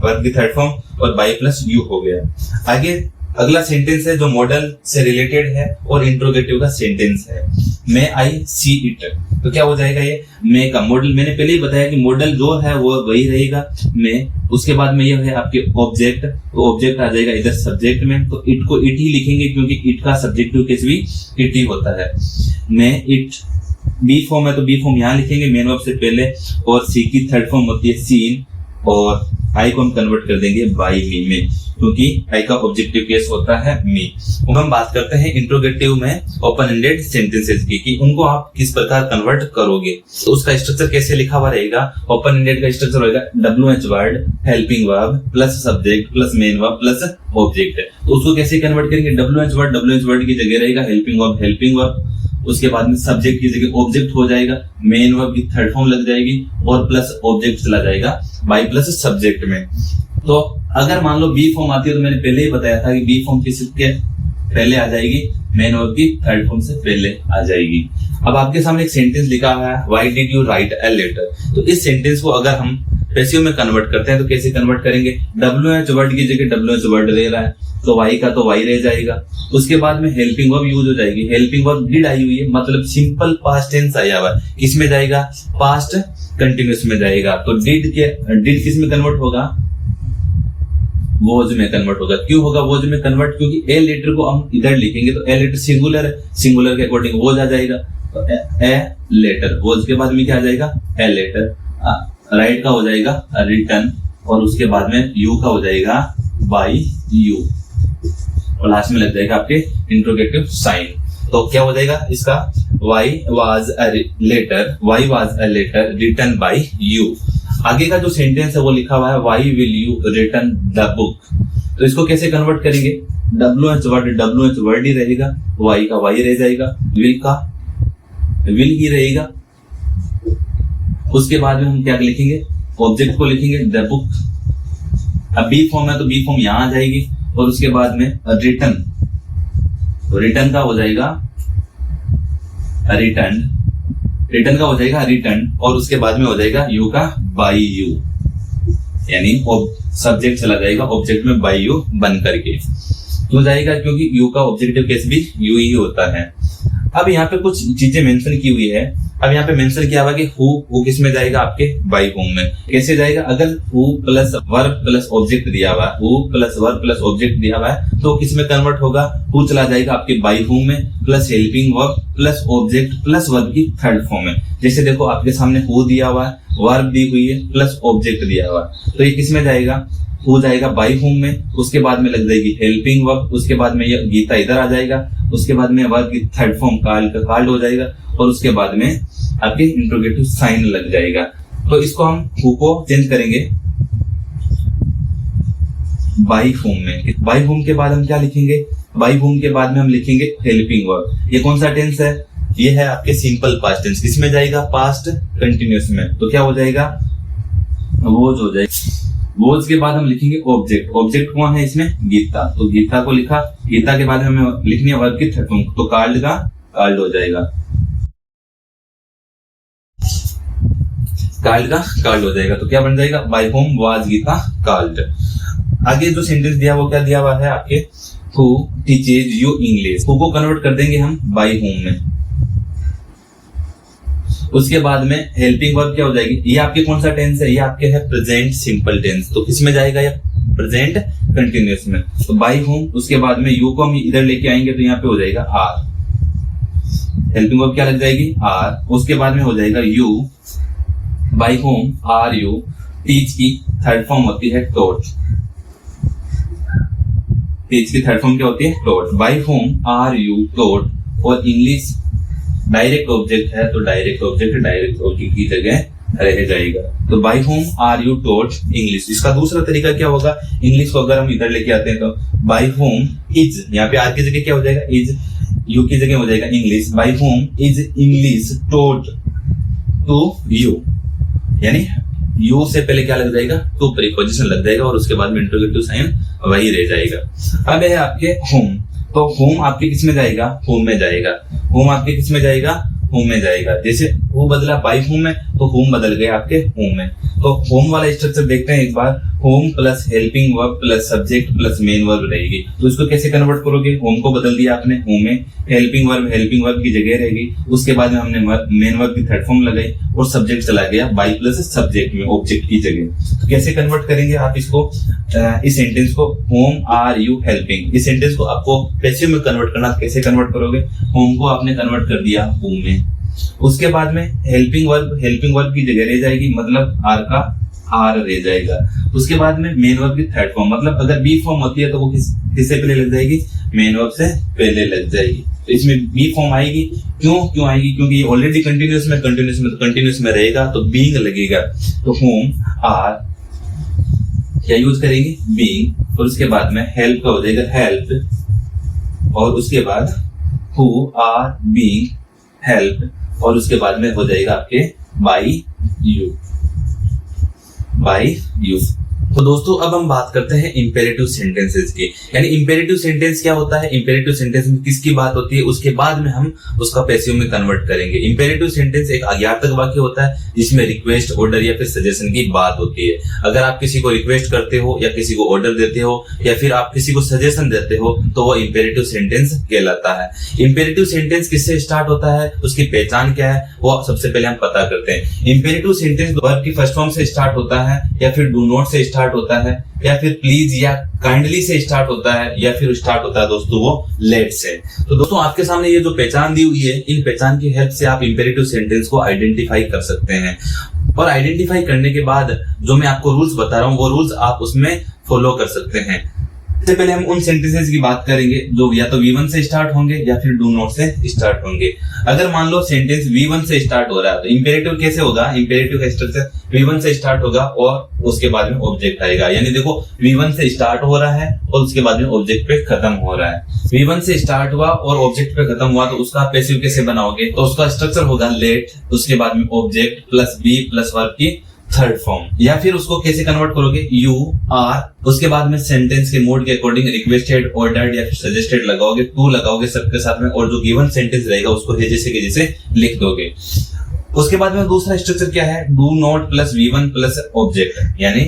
वर्ब की थर्ड फॉर्म और बाई प्लस यू हो गया। आगे अगला सेंटेंस है जो मॉडल से रिलेटेड है और इंट्रोगेटिव का सेंटेंस है। मे आई सी इट। तो क्या हो जाएगा ये? मे का मॉडल मैंने पहले ही बताया कि मॉडल जो है वो वही रहेगा मे, उसके बाद में ये है आपके ऑब्जेक्ट, तो ऑब्जेक्ट आ जाएगा इधर सब्जेक्ट में, तो इट को इट ही लिखेंगे क्योंकि इट का सब्जेक्टिव केस भी इट ही होता है। मे इट बी फॉर्म है तो बी फॉर्म यहाँ लिखेंगे मेन वर्ब से पहले, और सी की थर्ड फॉर्म होती है सीन, और आई को हम कन्वर्ट कर देंगे बाई मी में, क्योंकि आई का ऑब्जेक्टिव केस होता है मी। अब हम बात करते हैं इंट्रोगेटिव में ओपन एंडेड सेंटेंसेस की कि उनको आप किस प्रकार कन्वर्ट करोगे। तो उसका स्ट्रक्चर कैसे लिखा हुआ रहेगा? ओपन एंडेड का स्ट्रक्चर होगा WH word, helping verb plus subject plus main verb plus object. तो उसको कैसे कन्वर्ट करेंगे? WH वर्ड की जगह रहेगा हेल्पिंग वर्ब, उसके बाद में सब्जेक्ट की जगह ऑब्जेक्ट हो जाएगा, मेन वर्ब की थर्ड फॉर्म लग जाएगी और प्लस ऑब्जेक्ट चला जाएगा बाई प्लस सब्जेक्ट में। तो अगर मान लो बी फॉर्म आती है तो मैंने पहले ही बताया था कि बी फॉर्म किसके पहले आ जाएगी? मेन वर्ब की थर्ड फॉर्म से पहले आ जाएगी। अब आपके सामने एक सेंटेंस लिखा हुआ है why did you write a letter. तो इस सेंटेंस को अगर हम पैसिव में कन्वर्ट करते हैं तो कैसे कन्वर्ट करेंगे? WH वर्ड की जगह WH वर्ड ले रहा है तो वाई का तो वाई रह जाएगा, उसके बाद में हेल्पिंग वर्ब यूज हो जाएगी। हेल्पिंग वर्ब डिड आई हुई है मतलब सिंपल पास्ट टेंस आया हुआ है, किसमें जाएगा? पास्ट कंटिन्यूअस में जाएगा। तो डिड किस में कन्वर्ट होगा? वॉज में कन्वर्ट होगा। क्यों होगा वॉज में कन्वर्ट? क्योंकि ए लेटर को हम इधर लिखेंगे तो ए लेटर सिंगुलर है, सिंगुलर के अकॉर्डिंग वॉज आ जाएगा। तो ए लेटर, वॉज के बाद में क्या आ जाएगा? A letter. राइट का हो जाएगा रिटर्न, और उसके बाद में यू का हो जाएगा बाई यू, और लास्ट में लग जाएगा आपके इंट्रोगेटिव साइन। तो क्या हो जाएगा इसका? Why was a letter written by you. आगे का जो सेंटेंस है वो लिखा हुआ है why will you return the book. तो इसको कैसे कन्वर्ट करेंगे? WH वर्ड ही रहेगा, वाई का वाई रह जाएगा, विल का विल ही रहेगा। उसके बाद में हम क्या लिखेंगे? ऑब्जेक्ट को लिखेंगे द बुक। अब बी फॉर्म है तो बी फॉर्म यहां आ जाएगी, और उसके बाद में रिटर्न, तो रिटर्न का हो जाएगा रिटर्न का हो जाएगा रिटर्न, और उसके बाद में हो जाएगा यू का बाई यू, यानी सब्जेक्ट चला जाएगा ऑब्जेक्ट में बाई यू बन करके। क्यों जाएगा? क्योंकि यू का ऑब्जेक्टिव केस भी यू ही होता है। अब यहाँ पे कुछ चीजें मेंशन की हुई है। अब यहाँ पे मेंशन किया हुआ कि हु किस में जाएगा, आपके बाई होम में। कैसे जाएगा, अगर who plus verb plus object दिया हुआ है, who plus verb plus object दिया हुआ है तो किस में कन्वर्ट होगा, हु चला जाएगा आपके बाई होम में plus helping verb plus object plus verb की थर्ड फॉर्म में। जैसे देखो आपके सामने हु दिया हुआ है, वर्ब दी हुई है प्लस ऑब्जेक्ट दिया हुआ है, तो ये किस में जाएगा, हो जाएगा बाई होम में, उसके बाद में लग जाएगी हेल्पिंग वर्ब, उसके बाद में ये गीता इधर आ जाएगा, उसके बाद में वर्ब की थर्ड फॉर्म कार्ड का कार्ड हो जाएगा और उसके बाद में आपके इंट्रोगेटिव साइन लग जाएगा। तो इसको हम हु को चेंज करेंगे बाई होम में। बाई होम के बाद हम क्या लिखेंगे, बाई होम के बाद में हम लिखेंगे हेल्पिंग वर्ब। ये कौन सा टेंस है, ये है आपके सिंपल पास्ट टेंस। किसमें जाएगा, पास्ट कंटिन्यूअस में। तो क्या हो जाएगा, वोज हो जाएगा। वोज के बाद हम लिखेंगे ऑब्जेक्ट। ऑब्जेक्ट कौन है इसमें, गीता। तो गीता को लिखा, गीता के बाद हमें लिखनी है वर्ब की थर्ड फॉर्म, तो कार्ड का कार्ड हो जाएगा, कार्ड का कार्ड हो जाएगा। तो क्या बन जाएगा, by whom was Gita card. आगे जो सेंटेंस दिया वो क्या दिया हुआ है आपके, who teaches you English. Who co convert कर देंगे हम बाय होम में। उसके बाद में हेल्पिंग वर्ब क्या हो जाएगी, ये आपके कौन सा टेंस है, ये आपके है प्रेजेंट सिंपल टेंस। तो किस में जाएगा, ये प्रेजेंट कंटिन्यूअस में। तो बाय होम, उसके बाद में यू को हम इधर लेके आएंगे तो यहाँ पे हो जाएगा आर। हेल्पिंग वर्ब क्या लग जाएगी, आर। उसके बाद में हो जाएगा you, by whom are you. Teach की थर्ड फॉर्म होती है टॉट। टीच की थर्ड फॉर्म क्या होती है, taught. By whom are you taught. और इंग्लिश डायरेक्ट ऑब्जेक्ट है तो डायरेक्ट ऑब्जेक्ट की जगह रह जाएगा। तो by whom are you taught English. इसका दूसरा तरीका क्या होगा, इंग्लिश को अगर हम इधर लेके आते हैं तो बाय होम इज, यहाँ पे आर की जगह क्या हो जाएगा, इज। यू की जगह हो जाएगा English. By whom is English taught to you, यानी यू से पहले क्या लग जाएगा, टू प्रीपोजिशन लग जाएगा और उसके बाद में इंट्रोगेटिव साइन वही रह जाएगा। अब है आपके होम। तो होम आपके किस में जाएगा, होम में जाएगा। होम आपके किस में जाएगा, होम में जाएगा। जैसे वो बदला बाय होम में तो होम बदल गए आपके होम में। तो होम वाला स्ट्रक्चर देखते हैं एक बार। होम plus helping verb plus subject plus main verb रहेगी। तो इसको कैसे कन्वर्ट करोगे, होम को बदल दिया आपने होम में, हेल्पिंग वर्ब की जगह रहेगी। उसके बाद में हमने मेन वर्ब की थर्ड फॉर्म लगाई और सब्जेक्ट चला गया बाय प्लस सब्जेक्ट में, ऑब्जेक्ट की जगह। तो कैसे कन्वर्ट करेंगे आप इसको, इस सेंटेंस को, होम आर यू हेल्पिंग। इस सेंटेंस को आपको पैसिव में कन्वर्ट करना, कैसे कन्वर्ट करोगे, होम को आपने कन्वर्ट कर दिया होम में। उसके बाद में हेल्पिंग वर्ब की जगह रह जाएगी, मतलब आर का आर रह जाएगा। उसके बाद में मेन वर्ब की थर्ड फॉर्म, मतलब अगर बी फॉर्म होती है तो वो किससे पहले लग जाएगी, मेन वर्ब से पहले लग जाएगी। तो इसमें बी फॉर्म आएगी। क्यों आएगी, क्योंकि ये ऑलरेडी कंटिन्यूअस में रहेगा तो बीइंग लगेगा। तो होम आर क्या यूज करेंगे, बीइंग। और उसके बाद में हेल्प का हो जाएगा हेल्प। और उसके बाद हु आर बीइंग हेल्प। और उसके बाद में हो जाएगा आपके बाय यू। तो दोस्तों अब हम बात करते हैं इंपेरेटिव सेंटेंसेस की। यानी इंपेरेटिव सेंटेंस क्या होता है, इंपेरेटिव सेंटेंस में किसकी बात होती है, उसके बाद में हम उसका पैसिव में कन्वर्ट करेंगे। इंपेरेटिव सेंटेंस एक अज्ञातक वाक्य होता है जिसमें रिक्वेस्ट, ऑर्डर या फिर सजेशन की बात होती है। अगर आप किसी को रिक्वेस्ट करते हो या किसी को ऑर्डर देते हो या फिर आप किसी को सजेशन देते हो तो वो इंपेरेटिव सेंटेंस कहलाता है। इंपेरेटिव सेंटेंस किससे स्टार्ट होता है, उसकी पहचान क्या है, वो सबसे पहले हम पता करते हैं। इंपेरेटिव सेंटेंस वर्ब की फर्स्ट फॉर्म से स्टार्ट होता है या फिर डू नॉट से स्टार्ट होता है या फिर प्लीज या काइंडली से स्टार्ट होता है या फिर स्टार्ट होता है दोस्तों वो लेट से। तो दोस्तों आपके सामने ये जो पहचान दी हुई है, इन पहचान की हेल्प से आप इंपेरेटिव सेंटेंस को आइडेंटिफाई कर सकते हैं। और आइडेंटिफाई करने के बाद जो मैं आपको रूल्स बता रहा हूँ वो रूल्स आप उसमें फॉलो कर सकते हैं। सबसे पहले हम उन सेंटेंसेस की बात करेंगे जो या तो V1 से स्टार्ट होंगे या फिर डू नॉट से स्टार्ट होंगे। अगर मान लो सेंटेंस V1 से स्टार्ट हो रहा है तो इंपेरेटिव कैसे होगा, इंपेरेटिव का स्ट्रक्चर V1 से स्टार्ट होगा और उसके बाद में ऑब्जेक्ट आएगा। यानी देखो V1 से स्टार्ट हो रहा है और उसके बाद में ऑब्जेक्ट पे खत्म हो रहा है। V1 से स्टार्ट हुआ और ऑब्जेक्ट पे खत्म हुआ तो उसका पैसिव कैसे बनाओगे, तो उसका स्ट्रक्चर होगा लेट, उसके बाद में object plus be plus verb की थर्ड फॉर्म। या फिर उसको कैसे कन्वर्ट करोगे, यू आर, उसके बाद में सेंटेंस के मोड के अकॉर्डिंग रिक्वेस्टेड, ऑर्डर्ड या फिर सजेस्टेड लगाओगे, टू लगाओगे सबके साथ में, और जो गिवन सेंटेंस रहेगा उसको है जैसे के जैसे लिख दोगे। उसके बाद में दूसरा स्ट्रक्चर क्या है, do not plus V1 plus object, यानी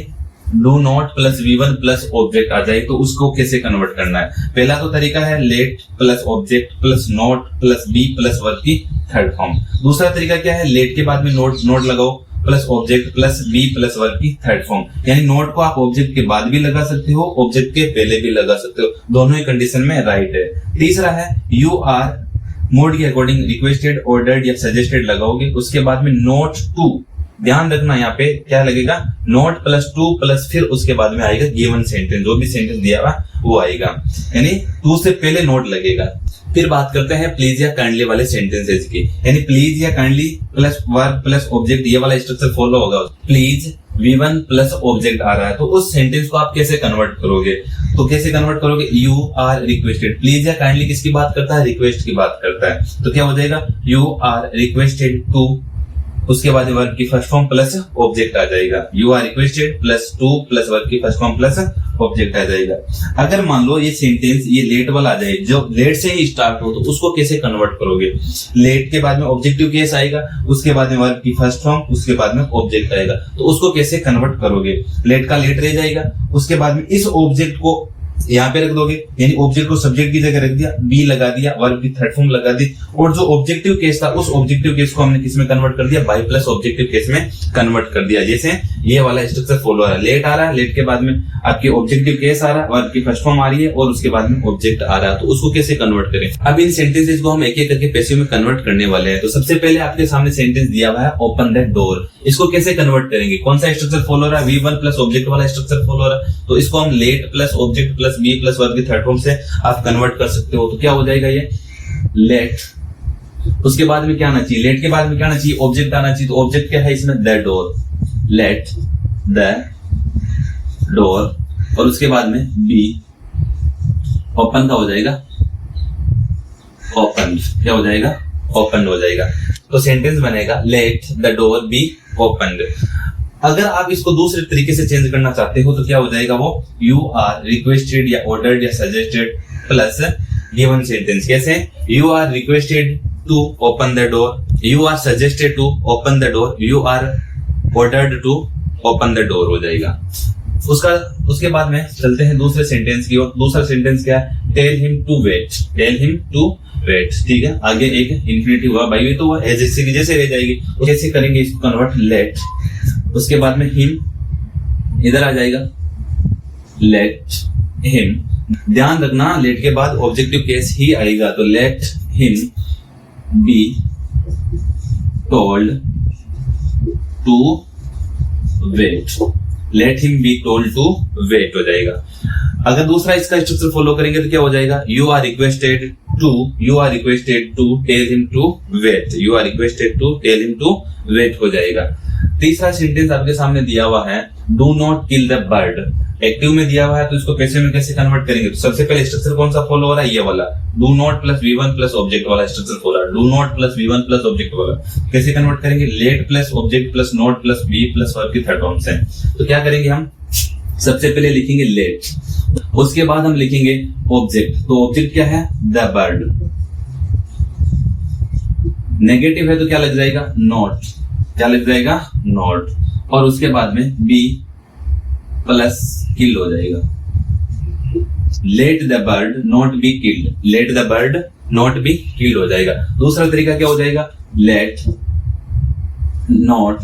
do not plus V1 plus object आ जाए तो उसको कैसे कन्वर्ट करना है। पहला तो तरीका है let plus object plus not plus be plus verb की थर्ड फॉर्म। दूसरा तरीका क्या है, लेट के बाद में नोट लगाओ plus object plus be plus verb की थर्ड फॉर्म। यानी नोट को आप ऑब्जेक्ट के बाद भी लगा सकते हो, ऑब्जेक्ट के पहले भी लगा सकते हो, दोनों ही कंडीशन में राइट है। तीसरा है यू आर मोड के अकॉर्डिंग रिक्वेस्टेड, ऑर्डर्ड या सजेस्टेड लगाओगे, उसके बाद में नोट टू, ध्यान रखना यहाँ पे क्या लगेगा, नोट प्लस टू प्लस फिर उसके बाद में आएगा गिवन सेंटेंस, जो भी सेंटेंस दिया हुआ वो आएगा, यानी टू से पहले नोट लगेगा। फिर बात करते हैं प्लीज या काइंडली वाले सेंटेंसेस की, यानी प्लीज या kindly plus verb plus object, ये वाला स्ट्रक्चर फॉलो होगा। प्लीज V1 प्लस ऑब्जेक्ट आ रहा है तो उस सेंटेंस को आप कैसे कन्वर्ट करोगे, तो कैसे कन्वर्ट करोगे, यू आर रिक्वेस्टेड। प्लीज या काइंडली किसकी बात करता है, रिक्वेस्ट की बात करता है, तो क्या हो जाएगा यू आर रिक्वेस्टेड टू, उसके बाद वर्ब की फर्स्ट फॉर्म प्लस ऑब्जेक्ट आ जाएगा, you are requested plus to plus verb की फर्स्ट फॉर्म प्लस ऑब्जेक्ट आ जाएगा। अगर मान लो ये सेंटेंस ये लेट वाला आ जाए, जो लेट से ही स्टार्ट हो, तो उसको कैसे कन्वर्ट करोगे, लेट के बाद में ऑब्जेक्टिव केस आएगा, उसके बाद में वर्ब की फर्स्ट फॉर्म, उसके बाद में ऑब्जेक्ट आएगा, तो उसको कैसे कन्वर्ट करोगे, लेट का लेट रह जाएगा, उसके बाद में इस ऑब्जेक्ट को यहाँ पे रख दोगे, यानी ऑब्जेक्ट को सब्जेक्ट की जगह रख दिया, बी लगा दिया, वर्ब की थर्ड फॉर्म लगा दी, और जो ऑब्जेक्टिव केस था उस ऑब्जेक्टिव केस को हमने किस में कन्वर्ट कर दिया, बाई प्लस ऑब्जेक्टिव केस में कन्वर्ट कर दिया। जैसे ये वाला स्ट्रक्चर फॉलो आ रहा है, लेट आ रहा है, लेट के बाद में आपके ऑब्जेक्टिव केस आ रहा है, वर्ब की फर्स्ट फॉर्म आ रही है, और उसके बाद में ऑब्जेक्ट आ रहा है, तो उसको कैसे कन्वर्ट करें। अब इन सेंटेंसेस को हम एक एक करके पैसिव में कन्वर्ट करने वाले हैं। तो सबसे पहले आपके सामने सेंटेंस दिया हुआ है ओपन द डोर, इसको कैसे कन्वर्ट करेंगे, कौन सा स्ट्रक्चर फॉलो हो रहा है, V1 प्लस ऑब्जेक्ट वाला स्ट्रक्चर फॉलो हो रहा है, तो इसको हम let plus object plus be plus verb की थर्ड फॉर्म से आप कन्वर्ट कर सकते हो। तो क्या हो जाएगा ये लेट, उसके बाद में क्या आना चाहिए, लेट के बाद में क्या आना चाहिए, ऑब्जेक्ट आना चाहिए, तो ऑब्जेक्ट क्या है इसमें, the door, let the door, और उसके बाद में बी, ओपन का हो जाएगा ओपन, क्या हो जाएगा ओपन हो जाएगा, तो सेंटेंस बनेगा let the door B opened. अगर आप इसको दूसरे तरीके से चेंज करना चाहते हो तो क्या हो जाएगा, वो यू आर रिक्वेस्टेड या ऑर्डर्ड या सजेस्टेड प्लस गिवन सेंटेंस। कैसे, you are requested to open the door, you are suggested to open the door, you are ordered to open the door हो जाएगा। उसके बाद में चलते हैं दूसरे सेंटेंस की ओर। दूसरा सेंटेंस क्या है, tell him to wait, tell him to wait, ठीक है, आगे एक इन्फिनिटिव वर्ब आई हुई तो वो जैसे की जैसे रह जाएगी, कैसे करेंगे इसको कन्वर्ट, लेट, उसके बाद में हिम इधर आ जाएगा, लेट हिम, ध्यान रखना लेट के बाद ऑब्जेक्टिव केस ही आएगा, तो let him be told to wait, let him be told to wait हो जाएगा। अगर दूसरा इसका स्ट्रक्चर फॉलो करेंगे तो क्या हो जाएगा, you are requested to tell him to wait, you are requested to tell him to wait हो जाएगा। तीसरा सेंटेंस आपके सामने दिया हुआ है, do not kill the bird, active में दिया हुआ है, तो इसको पैसिव में कैसे कन्वर्ट करेंगे, तो सबसे पहले स्ट्रक्चर कौन सा फॉलो हो रहा है, ये वाला do not plus V1 plus object वाला स्ट्रक्चर फॉलो हो रहा है, do not plus V1 plus object वाला, कैसे कन्वर्ट करेंगे, let plus object plus not plus be plus verb की थर्ड फॉर्म से। तो क्या करेंगे हम, सबसे पहले लिखेंगे लेट, उसके बाद हम लिखेंगे ऑब्जेक्ट, तो ऑब्जेक्ट क्या है, द बर्ड, नेगेटिव है तो क्या लग जाएगा, नॉट, क्या लग जाएगा, नॉट, और उसके बाद में बी प्लस किल हो जाएगा, let the bird not be killed, let the bird not be killed हो जाएगा। दूसरा तरीका क्या हो जाएगा, let not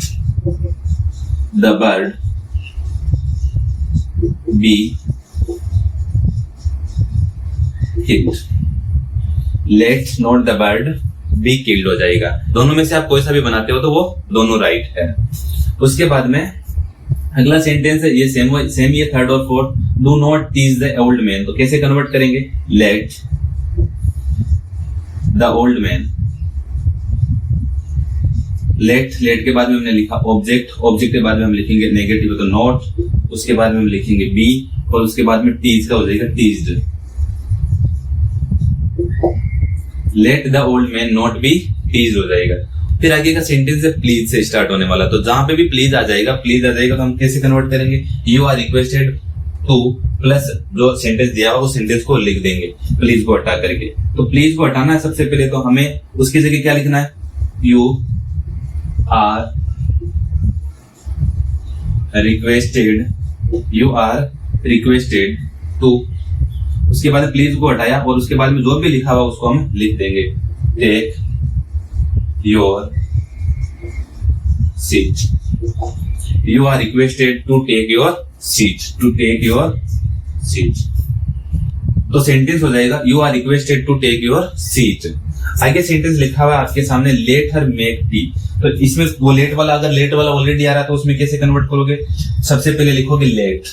the bird be killed, let not the bird be killed हो जाएगा। दोनों में से आप कोई सा भी बनाते हो तो वो दोनों राइट है। उसके बाद में अगला सेंटेंस है ये सेम ये थर्ड और fourth, do not tease the old man, तो कैसे कन्वर्ट करेंगे, let the old man, let के बाद में हमने लिखा ऑब्जेक्ट, ऑब्जेक्ट के बाद में हम लिखेंगे नेगेटिव तो नॉट, उसके बाद में हम लिखेंगे बी, और उसके बाद में टीज का हो जाएगा teased, let the old man not be tease हो जाएगा। फिर आगे का सेंटेंस है प्लीज से स्टार्ट होने वाला, तो जहां पे भी प्लीज आ जाएगा तो हम कैसे कन्वर्ट करेंगे, you are requested to plus जो सेंटेंस दिया हुआ उस सेंटेंस को लिख देंगे प्लीज को हटा करके। तो प्लीज को हटाना है सबसे पहले, तो हमें उसकी जगह क्या लिखना है, you are requested you are requested to, उसके बाद प्लीज को हटाया और उसके बाद में जो भी लिखा हुआ उसको हम लिख देंगे, take your seat. You are requested to take your seat, to take your seat. तो सेंटेंस हो जाएगा you are requested to take your seat. आगे सेंटेंस लिखा हुआ है आपके सामने, लेट हर मेक टी। तो इसमें वो लेट वाला, अगर लेट वाला ऑलरेडी आ रहा है तो उसमें कैसे कन्वर्ट करोगे? सबसे पहले लिखोगे लेट,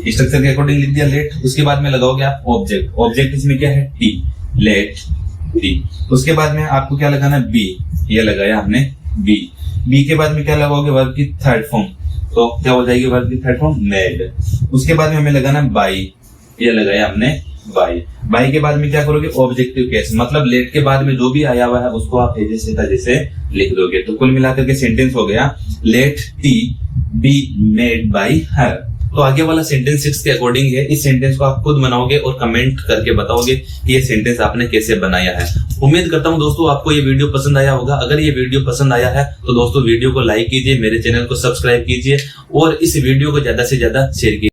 स्ट्रक्चर के अकॉर्डिंग लिख दिया लेट। उसके बाद में लगाओगे आप ऑब्जेक्ट, ऑब्जेक्ट इसमें क्या है? Tea, let tea. उसके बाद में आपको क्या लगाना है? बी, ये लगाया हमने बी। बी के बाद में क्या लगाओगे? वर्ब की थर्ड फॉर्म, तो क्या हो जाएगी वर्ब की थर्ड फॉर्म? मेड। उसके बाद में हमें लगाना बाई, ये लगाया हमने बाई। बाई के बाद में क्या करोगे? ऑब्जेक्टिव केस, मतलब लेट के बाद में जो भी आया हुआ है उसको आप जैसे का जैसे लिख दोगे। तो कुल मिलाकर के सेंटेंस हो गया let tea be made by her. तो आगे वाला सेंटेंस 6 के अकॉर्डिंग है। इस सेंटेंस को आप खुद बनाओगे और कमेंट करके बताओगे कि ये सेंटेंस आपने कैसे बनाया है। उम्मीद करता हूं दोस्तों आपको ये वीडियो पसंद आया होगा। अगर ये वीडियो पसंद आया है तो दोस्तों वीडियो को लाइक कीजिए, मेरे चैनल को सब्सक्राइब कीजिए और इस वीडियो को ज्यादा से ज्यादा शेयर कीजिए।